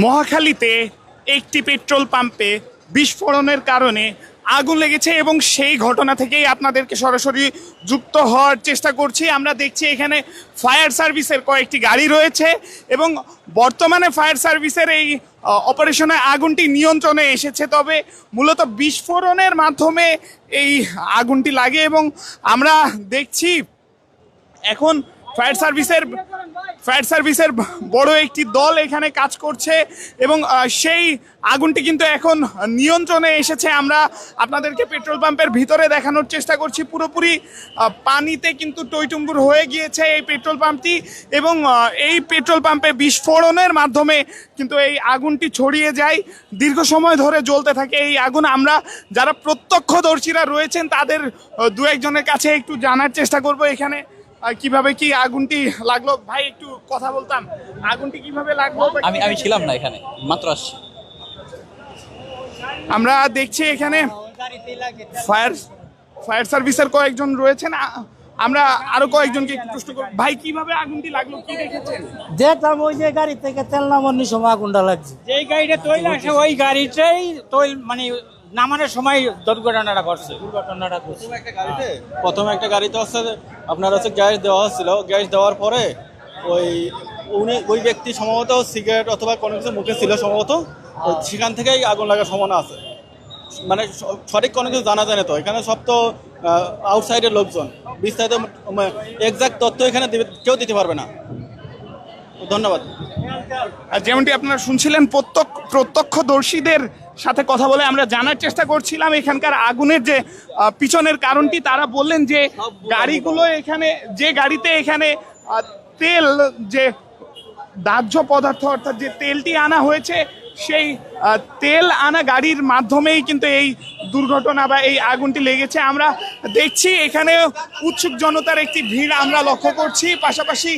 মহাখালীতে একটি পেট্রোল পাম্পে বিস্ফোরণের কারণে আগুন লেগেছে এবং সেই ঘটনা থেকেই আপনাদেরকে সরাসরি যুক্ত হওয়ার চেষ্টা করছি। আমরা দেখছি এখানে ফায়ার সার্ভিসের কয়েকটি গাড়ি রয়েছে এবং বর্তমানে ফায়ার সার্ভিসের এই অপারেশনে আগুনটি নিয়ন্ত্রণে এসেছে, তবে মূলত বিস্ফোরণের মাধ্যমে এই আগুনটি লাগে এবং আমরা দেখছি এখন ফায়ার সার্ভিসের বড় একটি দল এখানে কাজ করছে এবং সেই আগুনটি কিন্তু এখন নিয়ন্ত্রণে এসেছে। আমরা আপনাদেরকে পেট্রোল পাম্পের ভিতরে দেখানোর চেষ্টা করছি। পুরোপুরি পানিতে কিন্তু টইটুম্বুর হয়ে গিয়েছে এই পেট্রোল পাম্পটি এবং এই পেট্রোল পাম্পে বিস্ফোরণের মাধ্যমে কিন্তু এই আগুনটি ছড়িয়ে যায়, দীর্ঘ সময় ধরে জ্বলতে থাকে এই আগুন। আমরা যারা প্রত্যক্ষদর্শীরা রয়েছেন তাদের দু একজনের কাছে একটু জানার চেষ্টা করব এখানে কিভাবে কি আগুনটি লাগলো। ভাই একটু কথা বলতাম, আগুনটি কিভাবে লাগলো? আমি ছিলাম না এখানে, মাত্র আসছি। আমরা দেখছি এখানে ফায়ার সার্ভিসের কয়েকজন রয়েছেন, আমরা আরো কয়েকজনকে একটু প্রশ্ন করব। ভাই কিভাবে আগুনটি লাগলো, কি দেখেছেন? দেখলাম ওই যে গাড়ি থেকে তেল নামানোর সময় আগুনটা লাগছে। যেই গাড়িটা তৈল আসে ওই গাড়িটাই তৈল মানে নামানোর সময় দুর্ঘটনাটা ঘটছে। প্রথমে একটা গাড়িতে হচ্ছে আপনার হচ্ছে গ্যাস দেওয়া হচ্ছিল, গ্যাস দেওয়ার পরে ওই ব্যক্তি সম্ভবত সিগারেট অথবা কোনো কিছু মুখে ছিল সম্ভবত, সেখান থেকেই আগুন লাগার সম্ভাবনা আছে। মানে সঠিক কোনো কিছু জানা যায় না, তো এখানে সব তো আউটসাইডের লোকজন, বিস্তারিত এক্সাক্ট তথ্য এখানে কেউ দিতে পারবে না। ধন্যবাদ। আর যেমনটি আপনারা শুনছিলেন প্রত্যক্ষদর্শীদের সাথে কথা বলে আমরা জানার চেষ্টা করছিলাম এখানকার আগুনের যে পিছনের কারণটি। তারা বললেন যে গাড়িগুলো এখানে, যে গাড়িতে এখানে তেল, যে দাহ্য পদার্থ অর্থাৎ যে তেলটি আনা হয়েছে, সেই তেল আনা গাড়ির মাধ্যমেই কিন্তু এই দুর্ঘটনা বা এই আগুনটি লেগেছে। আমরা দেখছি এখানে উৎসুক জনতার একটি ভিড় আমরা লক্ষ্য করছি। পাশাপাশি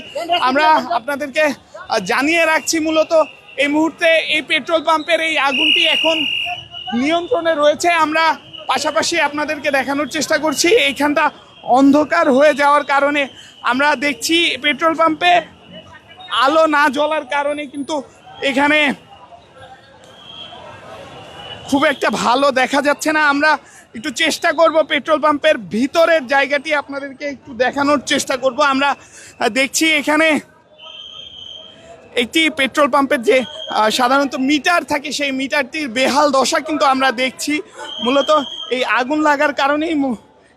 আমরা আপনাদেরকে জানিয়ে রাখছি মূলত এই মুহূর্তে এই পেট্রোল পাম্পের এই আগুনটি এখন নিয়ন্ত্রণে রয়েছে। আমরা পাশাপাশি আপনাদেরকে দেখানোর চেষ্টা করছি এইখানটা অন্ধকার হয়ে যাওয়ার কারণে আমরা দেখছি পেট্রোল পাম্পে আলো না জ্বলার কারণে কিন্তু এখানে খুব একটা ভালো দেখা যাচ্ছে না। আমরা একটু চেষ্টা করব পেট্রোল পাম্পের ভিতরের জায়গাটি আপনাদেরকে একটু দেখানোর চেষ্টা করব। আমরা দেখছি এখানে একটি পেট্রোল পাম্পের যে সাধারণত মিটার থাকে, সেই মিটারটির বেহাল দশা কিন্তু আমরা দেখছি। মূলত এই আগুন লাগার কারণেই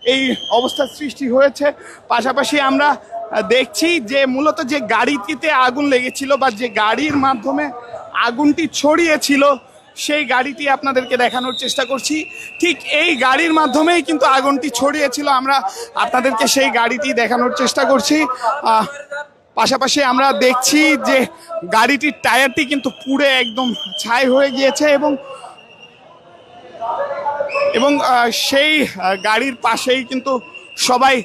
এই অবস্থার সৃষ্টি হয়েছে। পাশাপাশি আমরা দেখছি যে মূলত যে গাড়িটিতে আগুন লেগেছিল বা যে গাড়ির মাধ্যমে আগুনটি ছড়িয়েছিল, সেই গাড়িটি আপনাদেরকে দেখানোর চেষ্টা করছি। ঠিক এই গাড়ির মাধ্যমেই কিন্তু আগুনটি ছড়িয়েছিল, আমরা আপনাদেরকে সেই গাড়িটি দেখানোর চেষ্টা করছি। পাশাপাশি আমরা দেখছি যে গাড়িটির টায়ারটি কিন্তু পুড়ে একদম ছাই হয়ে গিয়েছে এবং সেই গাড়ির পাশেই কিন্তু সবাই,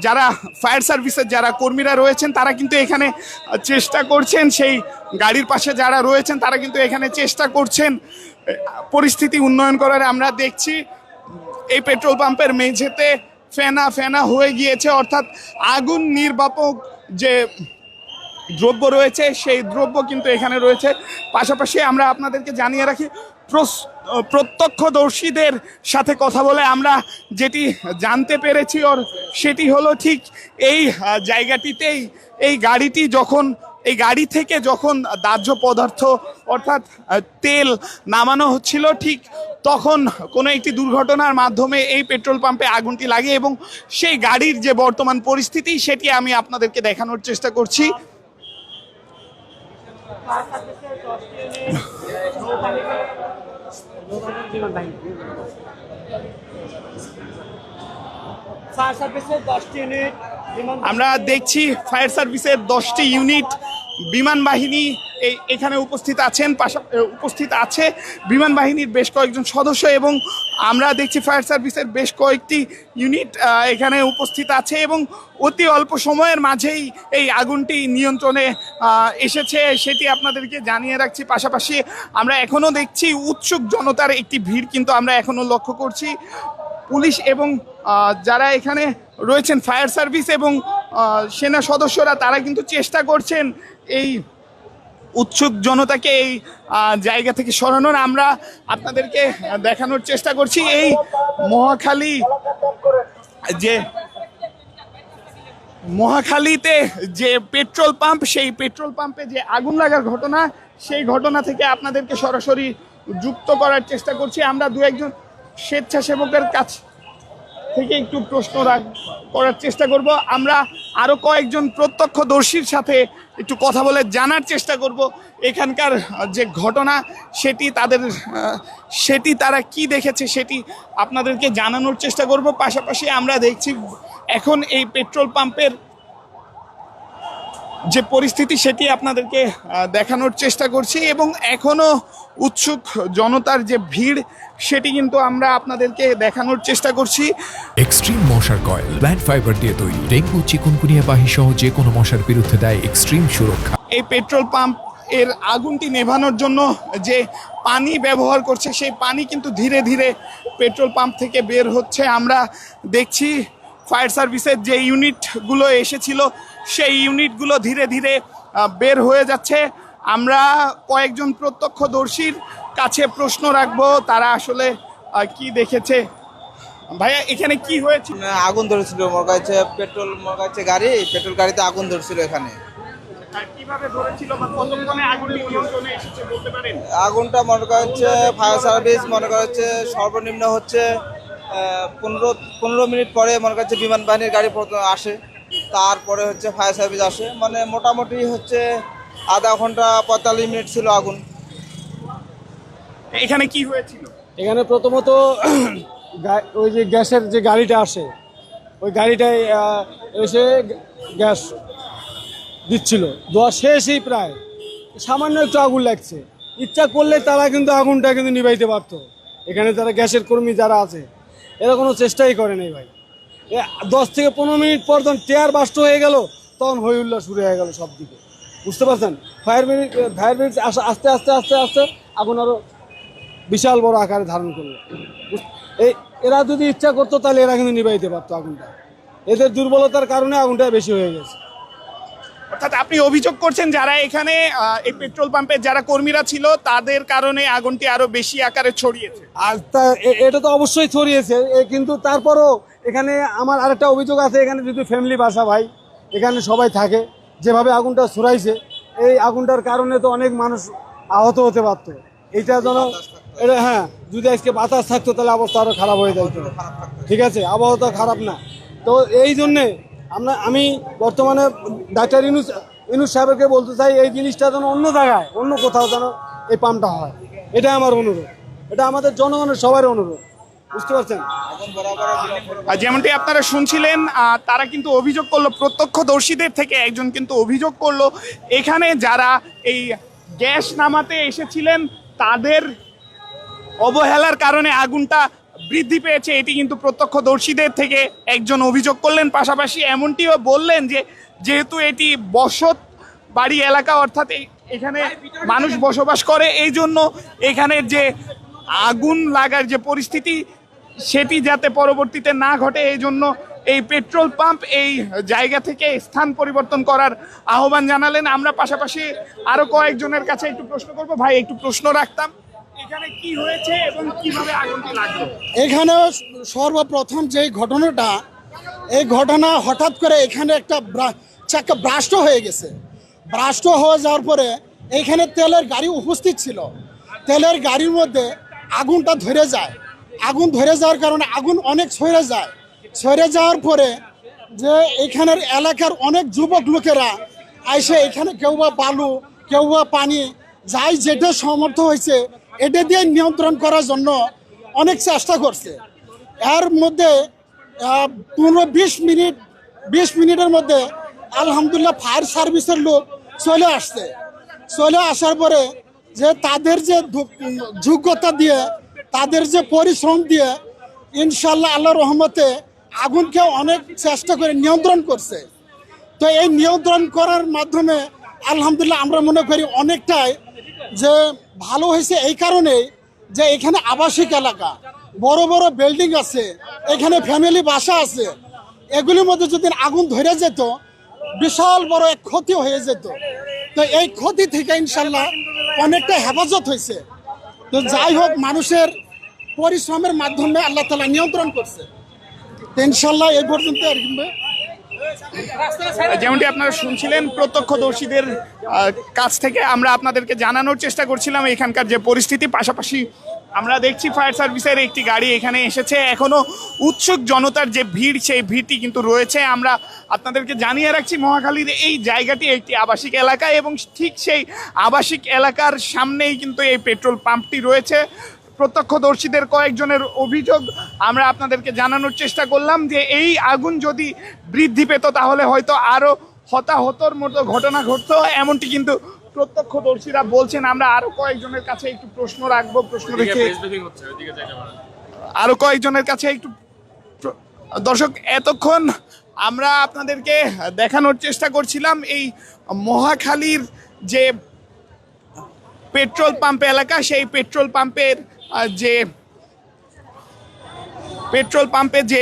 যারা ফায়ার সার্ভিসের যারা কর্মীরা রয়েছেন তারা কিন্তু এখানে চেষ্টা করছেন, সেই গাড়ির পাশে যারা রয়েছেন তারা কিন্তু এখানে চেষ্টা করছেন পরিস্থিতি উন্নয়ন করার। আমরা দেখছি এই পেট্রোল পাম্পের মেঝেতে ফেনা ফেনা হয়ে গিয়েছে, অর্থাৎ আগুন নির্বাপক যে দ্রব্য রয়েছে সেই দ্রব্য কিন্তু এখানে রয়েছে। পাশাপাশি আমরা আপনাদেরকে জানিয়ে রাখি প্রত্যক্ষদর্শীদের সাথে কথা বলে আমরা যেটি জানতে পেরেছি সেটি হলো ঠিক এই জায়গাটিতেই এই গাড়ি থেকে যখন দাহ্য পদার্থ অর্থাৎ তেল নামানো হচ্ছিল, ঠিক তখন কোনো একটি দুর্ঘটনার মাধ্যমে এই পেট্রোল পাম্পে আগুনটি লাগে এবং সেই গাড়ির যে বর্তমান পরিস্থিতি সেটি আমি আপনাদেরকে দেখানোর চেষ্টা করছি। আমরা দেখছি ফায়ার সার্ভিসের 10টি ইউনিট, বিমান বাহিনী এখানে উপস্থিত আছে বিমান বাহিনীর বেশ কয়েকজন সদস্য এবং আমরা দেখছি ফায়ার সার্ভিসের বেশ কয়েকটি ইউনিট এখানে উপস্থিত আছে এবং অতি অল্প সময়ের মাঝেই এই আগুনটি নিয়ন্ত্রণে এসেছে, সেটি আপনাদেরকে জানিয়ে রাখছি। পাশাপাশি আমরা এখনও দেখছি উৎসুক জনতার একটি ভিড় কিন্তু আমরা এখনও লক্ষ্য করছি। পুলিশ এবং যারা এখানে রয়েছেন ফায়ার সার্ভিস এবং সেনা সদস্যরা, তারা কিন্তু চেষ্টা করছেন এই উৎসুক জনতাকে এই জায়গা থেকে সরানোর আমরা আপনাদেরকে দেখানোর চেষ্টা করছি। এই মহাখালীতে যে পেট্রোল পাম্প, সেই পেট্রোল পাম্পে যে আগুন লাগার ঘটনা, সেই ঘটনা থেকে আপনাদেরকে সরাসরি যুক্ত করার চেষ্টা করছি। আমরা দু একজন স্বেচ্ছাসেবকের কাছ থেকে একটু প্রশ্ন করার চেষ্টা করব। আমরা আরো কয়েকজন প্রত্যক্ষদর্শীর সাথে একটু কথা বলে জানার চেষ্টা করব এখানকার যে ঘটনা সেটি তারা কি দেখেছে সেটি আপনাদেরকে জানানোর চেষ্টা করব। পাশাপাশি আমরা দেখছি এখন এই পেট্রোল পাম্পের যে পরিস্থিতি সেটি আপনাদেরকে দেখানোর চেষ্টা করছি, এবং এখনো উৎসুক জনতার যে ভিড় সেটি কিন্তু আমরা আপনাদেরকে দেখানোর চেষ্টা করছি। এক্সট্রিম মশার কয়েল প্ল্যান্ট ফাইবার দিয়ে তৈরি, ডেঙ্গু চিকুনগুনিয়া বাহি সহ যে কোনো মশার বিরুদ্ধে দেয় এক্সট্রিম সুরক্ষা। এই পেট্রোল পাম্প এর আগুনটি নেভানোর জন্য যে পানি ব্যবহার করছে, সেই পানি কিন্তু ধীরে ধীরে পেট্রোল পাম্প থেকে বের হচ্ছে। আমরা দেখছি ফায়ার সার্ভিসের যে ইউনিটগুলো এসেছিল সেই ইউনিটগুলো ধীরে ধীরে বের হয়ে যাচ্ছে। আমরা কয়েকজন প্রত্যক্ষদর্শীর কাছে প্রশ্ন রাখবো, তারা আসলে কি দেখেছে। ভাইয়া, এখানে কি হয়েছে? আগুন ধরেছিল, পেট্রোল গাড়িতে আগুন ধরছিল এখানে। কিভাবে ধরেছিল বা কতক্ষণে আগুনটি নিয়ন্ত্রণে এসেছে বলতে পারেন? আগুনটা মনে করা হচ্ছে ফায়ার সার্ভিস মনে করা হচ্ছে সর্বনিম্ন হচ্ছে 15 মিনিট পরে মনে করছে বিমান বাহিনীর গাড়ি আসে, তারপরে হচ্ছে ফায়ার সার্ভিস আসে, মানে মোটামুটি হচ্ছে আধা ঘন্টা 45 মিনিট ছিল আগুন। এখানে কি হয়েছিল? এখানে প্রথমত ওই যে গ্যাসের যে গাড়িটা আসে, ওই গাড়িটায় এসে গ্যাস দিচ্ছিল, দেওয়া শেষই প্রায় সামান্য একটু আগুন লাগছে। ইচ্ছা করলে তারা কিন্তু আগুনটা কিন্তু নিভাইতে পারতো। এখানে যারা গ্যাসের কর্মী যারা আছে এরা কোনো চেষ্টাই করে নাই ভাই। 10 থেকে 15 মিনিট পর যখন টেয়ার বাস্ট হয়ে গেল, তখন হই উল্লাস শুরু হয়ে গেল সব দিকে, বুঝতে পারছেন? ফায়ার ব্রিগেড আস্তে আস্তে আস্তে আস্তে আগুন আরও বিশাল বড় আকারে ধারণ করলো। এরা যদি ইচ্ছা করতো তাহলে এরা কিন্তু নিভাইতে পারতো আগুনটা। এদের দুর্বলতার কারণে আগুনটা বেশি হয়ে গেছে। অর্থাৎ আপনি অভিযোগ করছেন যারা এখানে এই পেট্রোল পাম্পের যারা কর্মীরা ছিল তাদের কারণে আগুনটি আরো বেশি আকারে ছড়িয়েছে। আর এটা তো অবশ্যই ছড়িয়েছে, কিন্তু তারপরও এখানে আমার আরেকটা অভিযোগ আছে, এখানে যদি ফ্যামিলি বাসা ভাই, এখানে সবাই থাকে, যেভাবে আগুনটা ছড়াইছে এই আগুনটার কারণে তো অনেক মানুষ আহত হতে পারতো। এইটা যেন এটা হ্যাঁ, যদি আজকে বাতাস থাকতো তাহলে অবস্থা আরো খারাপ হয়ে যেত। ঠিক আছে, আবহাওয়া তো খারাপ না, তো এই জন্যে আমি বর্তমানে ডাক্তার ইউনুস সাহেবকে বলতে চাই এই জিনিসটা যেন অন্য জায়গায় অন্য কোথাও যেন এই পাম্পটা হয়, এটা আমার অনুরোধ, এটা আমাদের জনগণের সবার অনুরোধ, বুঝতে পারছেন? যেমনটি আপনারা শুনছিলেন, তারা কিন্তু অভিযোগ করলো, প্রত্যক্ষদর্শীদের থেকে একজন কিন্তু অভিযোগ করলো এখানে যারা এই গ্যাস নামাতে এসেছিলেন তাদের অবহেলার কারণে আগুনটা বৃদ্ধি পেয়েছে। এটি কিন্তু প্রত্যক্ষদর্শীদের থেকে একজন অভিযোগ করলেন। পাশাপাশি এমনটিও বললেন যে যেহেতু এটি বসত বাড়ি এলাকা, অর্থাৎ এখানে মানুষ বসবাস করে, এই জন্য এখানের যে আগুন লাগার যে পরিস্থিতি সেটি যাতে পরবর্তীতে না ঘটে, এই জন্য এই পেট্রোল পাম্প এই জায়গা থেকে স্থান পরিবর্তন করার আহ্বান জানালেন। আমরা পাশাপাশি আরো কয়েকজনের কাছে একটু প্রশ্ন করবো। ভাই, একটু প্রশ্ন রাখতাম, এখানে কি হয়েছে এবং কিভাবে আগুনটি লাগলো? এখানে সর্বপ্রথম যে ঘটনাটা, এই ঘটনা হঠাৎ করে এখানে একটা চাকা ব্রাস্ট হয়ে গেছে। ব্রাস্ট হয়ে যাওয়ার পরে এখানে তেলের গাড়ি উপস্থিত ছিল, তেলের গাড়ির মধ্যে আগুনটা ধরে যায়। আগুন ধরে যাওয়ার কারণে আগুন অনেক ছড়ে যায়। ছড়ে যাওয়ার পরে যে এখানের এলাকার অনেক যুবক লোকেরা এসে এখানে কেউ বা বালু, কেউ বা পানি, যাই যেটা সমর্থ হয়েছে এটা দিয়ে নিয়ন্ত্রণ করার জন্য অনেক চেষ্টা করছে। এর মধ্যে 15-20 মিনিটের মধ্যে আলহামদুলিল্লাহ ফায়ার সার্ভিসের লোক চলে আসছে। চলে আসার পরে যে তাদের যে যোগ্যতা দিয়ে, তাদের যে পরিশ্রম দিয়ে ইনশাল্লাহ আল্লাহর রহমতে আগুনকে অনেক চেষ্টা করে নিয়ন্ত্রণ করছে। তো এই নিয়ন্ত্রণ করার মাধ্যমে আলহামদুলিল্লাহ আমরা মনে করি অনেকটাই যে ভালো হয়েছে, এই কারণে যে এখানে আবাসিক এলাকা, বড় বড় বিল্ডিং আছে, এখানে ফ্যামিলি বাসা আছে, এগুলির মধ্যে যদি আগুন ধরে যেত বিশাল বড় এক ক্ষতি হয়ে যেত। তো এই ক্ষতি থেকে ইনশাল্লাহ অনেকটা হেফাজত হয়েছে। তো যাই হোক, মানুষের পরিশ্রমের মাধ্যমে আল্লাহ তাআলা নিয়ন্ত্রণ করছে। তো ইনশাল্লাহ এই পর্যন্ত আর কি। যেমনটি আপনারা শুনছিলেন প্রত্যক্ষদর্শীদের কাছ থেকে আমরা আপনাদেরকে জানানোর চেষ্টা করছিলাম এখানকার যে পরিস্থিতি। পাশাপাশি আমরা দেখছি ফায়ার সার্ভিসের একটি গাড়ি এখানে এসেছে। এখনো উৎসুক জনতার যে ভিড়, সেই ভিড়টি কিন্তু রয়েছে। আমরা আপনাদেরকে জানিয়ে রাখছি মহাখালীর এই জায়গাটি একটি আবাসিক এলাকা এবং ঠিক সেই আবাসিক এলাকার সামনেই কিন্তু এই পেট্রোল পাম্পটি রয়েছে। প্রত্যক্ষদর্শীদের কয়েকজনের অভিযোগ আমরা আপনাদেরকে জানানোর চেষ্টা করলাম যে এই আগুন যদি বৃদ্ধি পেত তাহলে হয়তো আরো হতাহতর মতো ঘটনা ঘটতো, এমনটি কিন্তু প্রত্যক্ষদর্শীরা বলছেন। আমরা আরো কয়েকজনের কাছে একটু প্রশ্ন রাখবো, প্রশ্ন রেখে আরো কয়েকজনের কাছে একটু দর্শক, এতক্ষণ আমরা আপনাদেরকে দেখানোর চেষ্টা করছিলাম এই মহাখালীর যে পেট্রোল পাম্প এলাকা, সেই পেট্রোল পাম্পে যে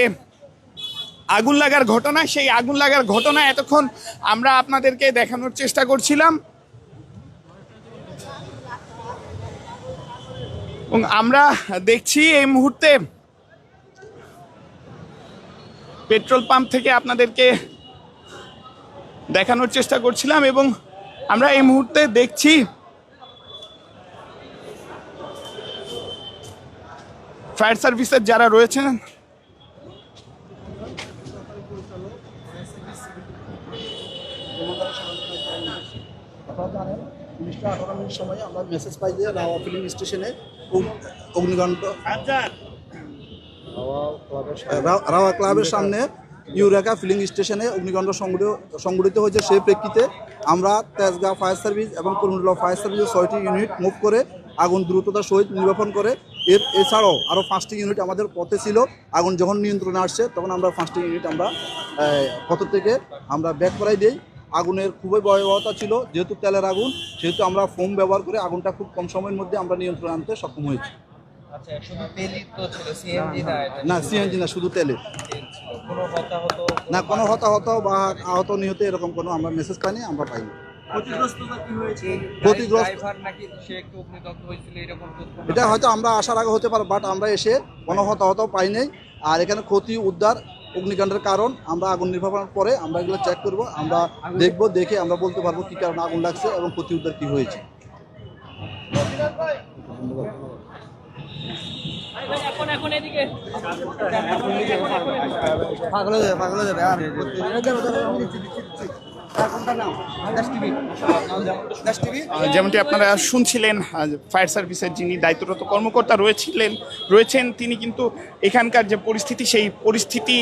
আগুন লাগার ঘটনা, সেই আগুন লাগার ঘটনা এতক্ষণ আমরা আপনাদেরকে দেখানোর চেষ্টা করছিলাম। এবং আমরা দেখছি এই মুহূর্তে পেট্রোল পাম্প থেকে আপনাদেরকে দেখানোর চেষ্টা করছিলাম এবং আমরা এই মুহূর্তে দেখছি ফায়ার সার্ভিসের যারা রয়েছেন সময় আমরা মেসেজ পাই যে রাওয়া ফিলিং স্টেশনে অগ্নিকাণ্ড, রাওয়া ক্লাবের সামনে ইউরেকা ফিলিং স্টেশনে অগ্নিকাণ্ড সংঘটিত হয়েছে। সেই প্রেক্ষিতে আমরা তেজগাঁও ফায়ার সার্ভিস এবং কুমিল্লা ফায়ার সার্ভিসের 6টি ইউনিট মুভ করে আগুন দ্রুততার সহিত নির্বাপন করে। এছাড়াও আরও 5টি ইউনিট আমাদের পথে ছিল। আগুন যখন নিয়ন্ত্রণে আসছে তখন আমরা 5টি ইউনিট আমরা পথ থেকে আমরা ব্যাক করাই দিই। আগুনের খুবই ভয়াবহতা ছিল, যেহেতু তেলের আগুন, সেহেতু আমরা ফোম ব্যবহার করে আগুনটা খুব কম সময়ের মধ্যে আমরা নিয়ন্ত্রণে আনতে সক্ষম হয়েছি। না, সিএনজি না, শুধু তেলে। না, কোনো হতাহত বা আহত নিহত এরকম কোনো আমরা মেসেজ পাইনি, আমরা পাইনি। এটা হয়তো আমরা আসার আগে হতে পারে, বাট আমরা এসে কোনো হতাহত পাই নাই। আর এখানে ক্ষতি উদ্ধার অগ্নিকাণ্ডের কারণ আমরা আগুন নির্বাপনের পরে আমরা এগুলো চেক করব, আমরা দেখব, দেখে আমরা বলতে পারবো কি কারণে আগুন লাগছে এবং ক্ষতি উদ্ধার কি হয়েছে। যেমনটি আপনারা শুনছিলেন ফায়ার সার্ভিসের যিনি দায়িত্বরত কর্মকর্তা রয়েছেন তিনি কিন্তু এখানকার যে পরিস্থিতি, সেই পরিস্থিতি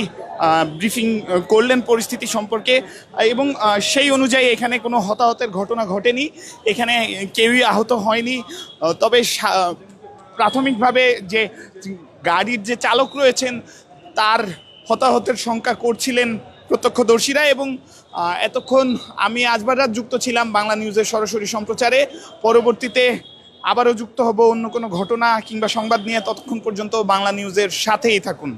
ব্রিফিং করলেন পরিস্থিতি সম্পর্কে এবং সেই অনুযায়ী এখানে কোনো হতাহতের ঘটনা ঘটেনি, এখানে কেউই আহত হয়নি। তবে প্রাথমিকভাবে যে গাড়ির যে চালক রয়েছেন তার হতাহতের শঙ্কা করছিলেন প্রত্যক্ষদর্শীরা। এবং এতক্ষণ আমি আজবার রাত যুক্ত ছিলাম বাংলা নিউজের সরাসরি সম্প্রচারে। পরবর্তীতে আবারও যুক্ত হব অন্য কোনো ঘটনা কিংবা সংবাদ নিয়ে। ততক্ষণ পর্যন্ত বাংলা নিউজের সাথেই থাকুন।